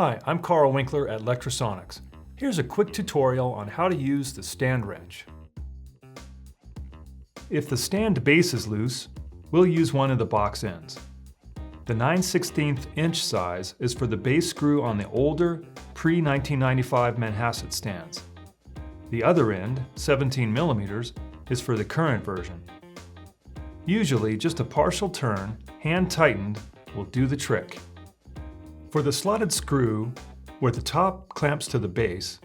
Hi, I'm Carl Winkler at Electrosonics. Here's a quick tutorial on how to use the stand wrench. If the stand base is loose, we'll use one of the box ends. The 9/16 inch size is for the base screw on the older, pre-1995 Manhasset stands. The other end, 17 millimeters, is for the current version. Usually, just a partial turn, hand tightened, will do the trick. For the slotted screw, where the top clamps to the base,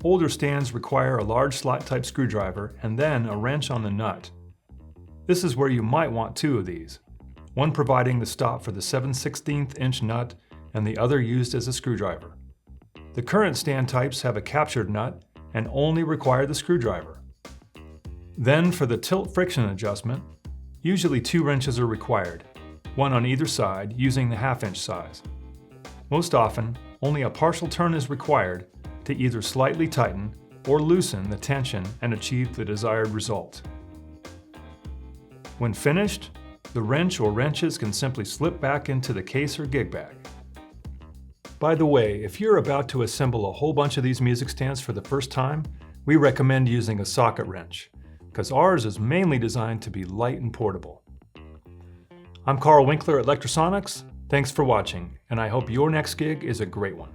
older stands require a large slot-type screwdriver and then a wrench on the nut. This is where you might want two of these, one providing the stop for the 7/16 inch nut and the other used as a screwdriver. The current stand types have a captured nut and only require the screwdriver. Then for the tilt friction adjustment, usually two wrenches are required, one on either side using the 1/2 inch size. Most often, only a partial turn is required to either slightly tighten or loosen the tension and achieve the desired result. When finished, the wrench or wrenches can simply slip back into the case or gig bag. By the way, if you're about to assemble a whole bunch of these music stands for the first time, we recommend using a socket wrench, because ours is mainly designed to be light and portable. I'm Carl Winkler at Electrosonics. Thanks for watching, and I hope your next gig is a great one.